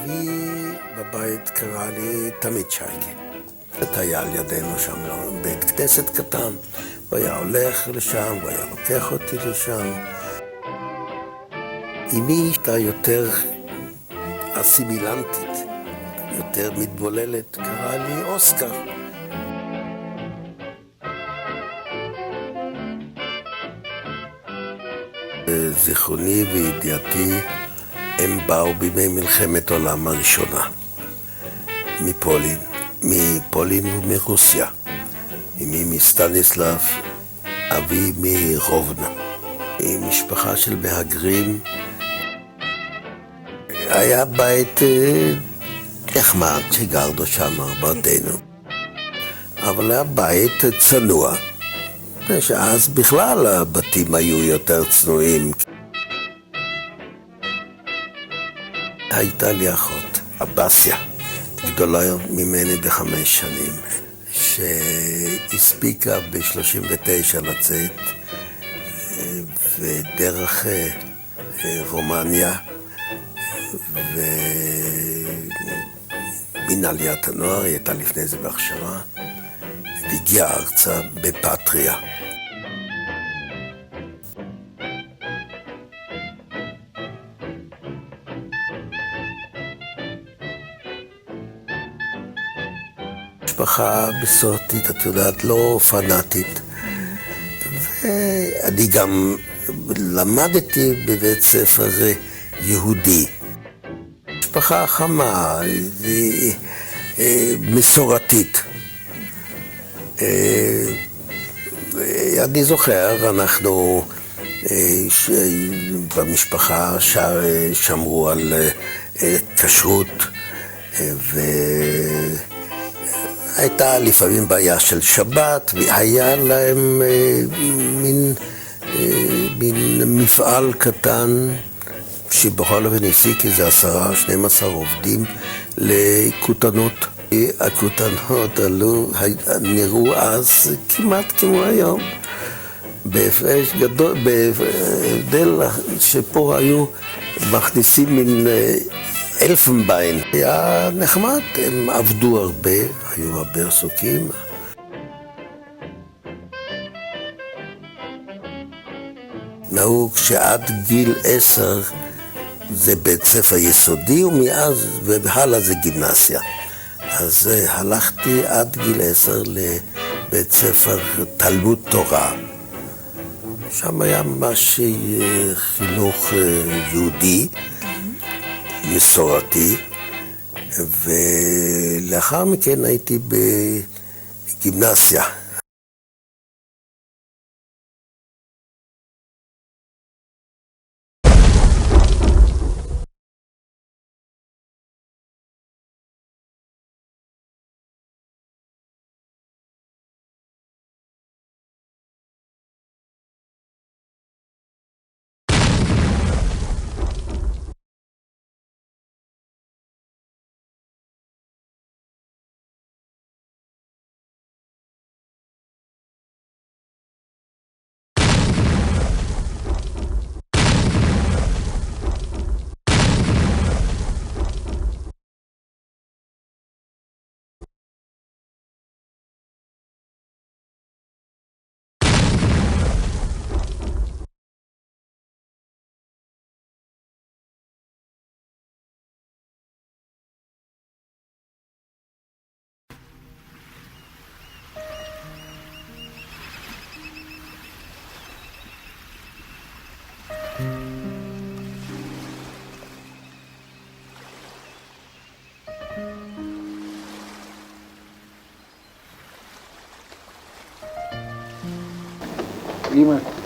אבי בבית קרא לי תמיד שייקה. היה על ידינו שם בית כנסת קטן, הוא היה הולך לשם, הוא היה לוקח אותי לשם. אמי הייתה יותר אסימילנטית, יותר מתבוללת, קרא לי אוסקר. זיכרוני וידיעתי הם באו בימי מלחמת העולם הראשונה, מפולין ומרוסיה. אמי מסטניסלב, אבי מרובנה. משפחה של מהגרים. היה בית נחמד שגרנו שם ארבעתנו, אבל היה בית צנוע, שאז בכלל הבתים היו יותר צנועים. הייתה לי אחות, אבסיה, גדולה ממני ב5 שנים, שהספיקה ב39 לצאת, ודרך רומניה, ומן עליית הנוער, היא הייתה לפני זה בהכשרה, והגיעה ארצה בפטריה. משפחה מסורתית, את יודעת, לא פנאטית. ואני גם למדתי בבית ספר יהודי. משפחה חמה, מסורתית. אני זוכר, אנחנו במשפחה שמרו על כשרות, הייתה לפעמים בעיה של שבת, והיה להם מין מפעל קטן, שבכל אופן העסיק איזה 10-12 עובדים לכותנות. הכותנות נראו אז כמעט כמו היום, בהפרש גדול, בהבדל שפה היו מכניסים מין אלפנביין. היה נחמד, הם עבדו הרבה, היו הרבה עסוקים. נהוג שעד גיל 10 זה בית ספר יסודי, ומאז והלאה זה גימנסיה. אז הלכתי עד גיל 10 לבית ספר תלמוד תורה. שם היה ממש חינוך יהודי, מסורתי, ולאחר מכן הייתי בגימנסיה.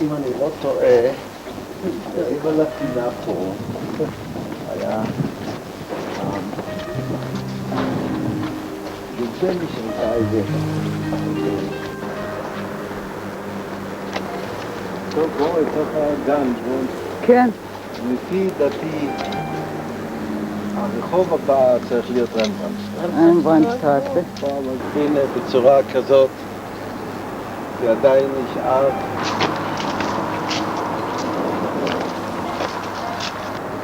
אם אני לא טועה, מעבר לפינה פה היה נדמה לי שהייתה איזה טוב, בואו לתוך הגן, בואו. כן. לפי דעתי הרחוב הבא צריך להיות רמברנדטסטראסה. הנה בצורה כזאת זה עדיין נשאר.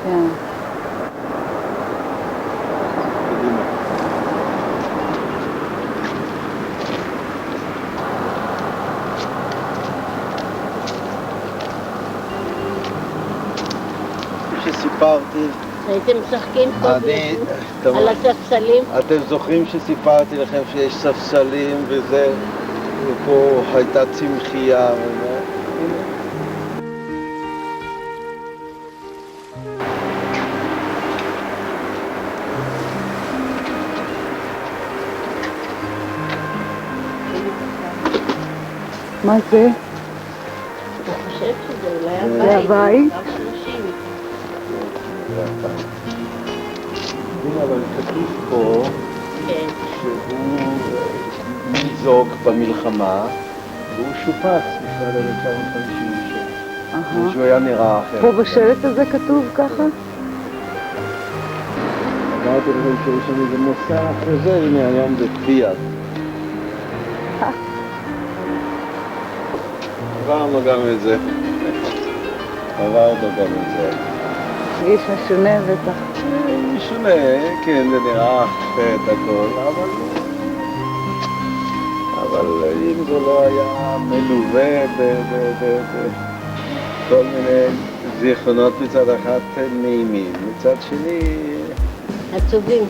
כן. שסיפרתי? הייתם משחקים פה על הספסלים? אתם זוכרים שסיפרתי לכם שיש ספסלים וזה, ופה הייתה צמחייה. מה זה? אתה חושב שזה אולי זה הבית? אבל כתוב פה כן. שהוא ניזוק במלחמה והוא שופץ בשנת 1956. שהוא היה נראה אחר. פה בשלט הזה כתוב ככה? אמרתי לכם שיש שם איזה מוסע אחרי זה, הנה היום זה פיאט. עברנו גם את זה. עברנו גם את זה. איש משונה בטח. משונה, כן, זה נראה אחרת הכל, אבל אם זה לא היה מלווה בכל מיני זיכרונות מצד אחד נעימים, מצד שני עצובים.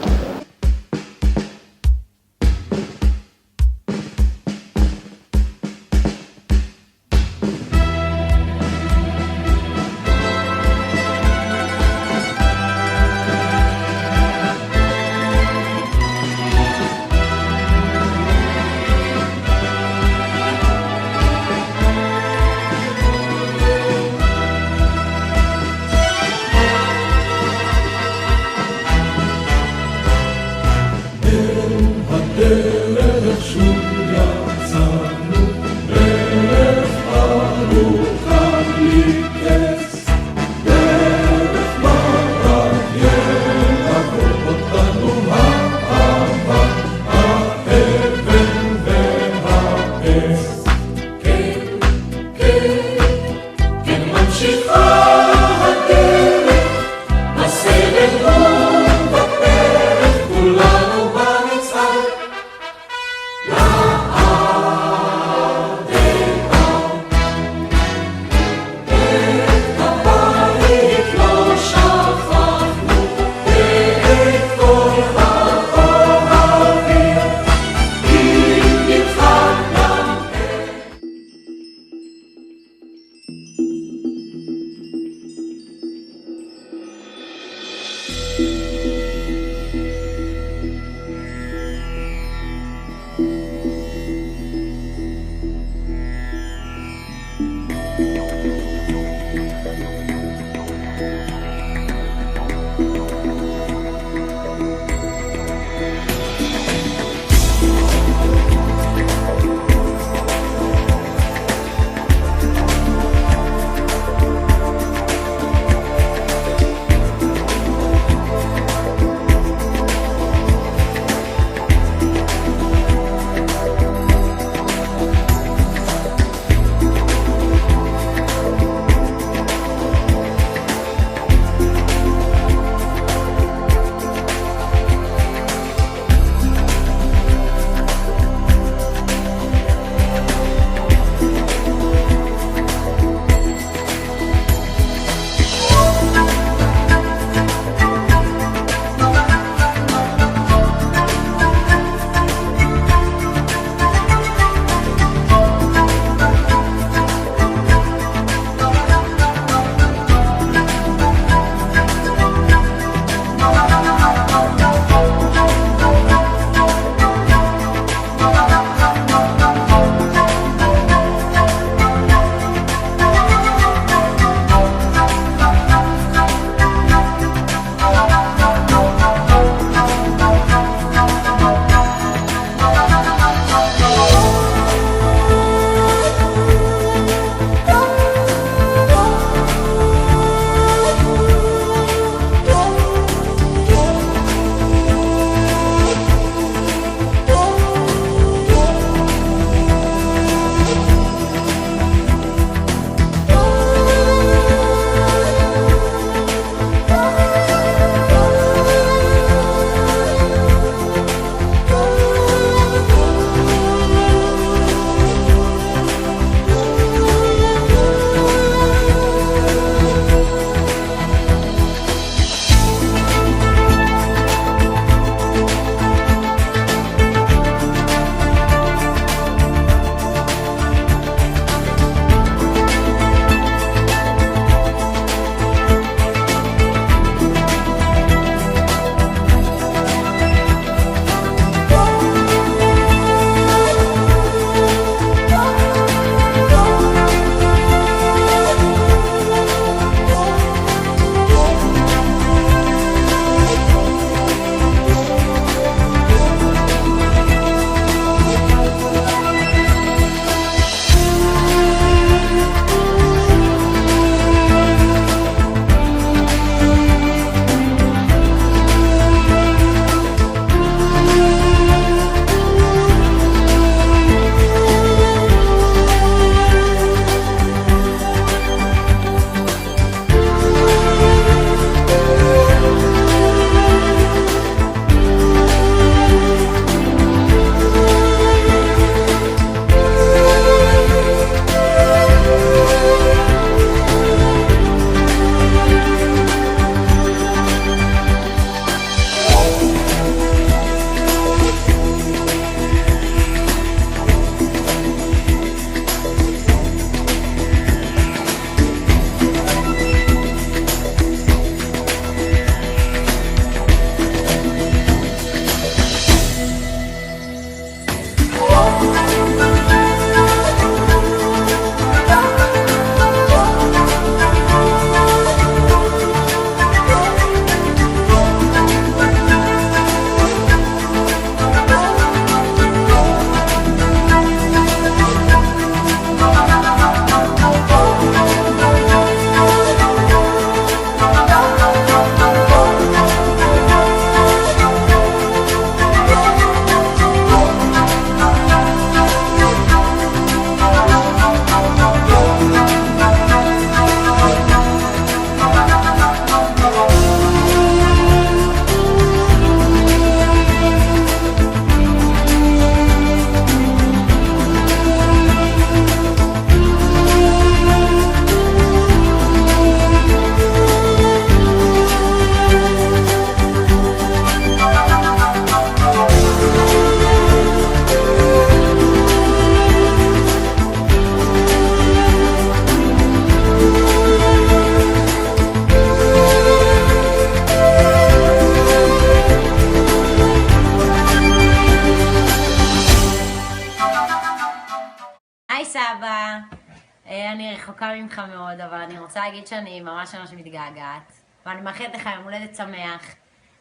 אני רוצה להגיד שאני ממש ממש מתגעגעת, ואני מאחלת לך יום הולדת שמח,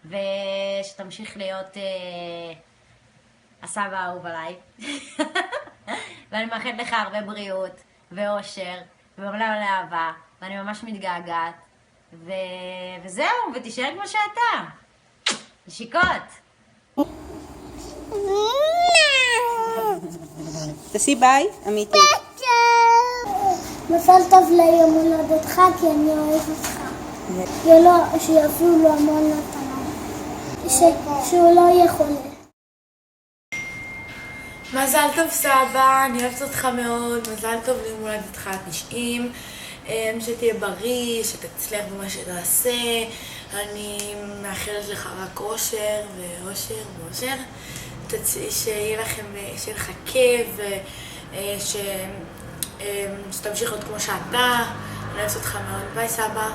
ושתמשיך להיות הסבא האהוב עליי. ואני מאחלת לך הרבה בריאות ואושר ומלא מלא אהבה, ואני ממש מתגעגעת, וזהו, ותישאר כמו שאתה. נשיקות. תעשי ביי, אמיתי. מזל טוב ליום הולדתך, כי אני אוהב אותך. שיביאו לו המון מתנות. שהוא לא יהיה חולה. מזל טוב סבא, אני אוהבת אותך מאוד. מזל טוב ליום הולדתך 90. שתהיה בריא, שתצליח במה שתעשה. אני מאחלת לך רק אושר ואושר ואושר. שיהיה לך כיף, שתמשיך להיות כמו שאתה. אני אוהבת אותך מאוד. ביי סבא.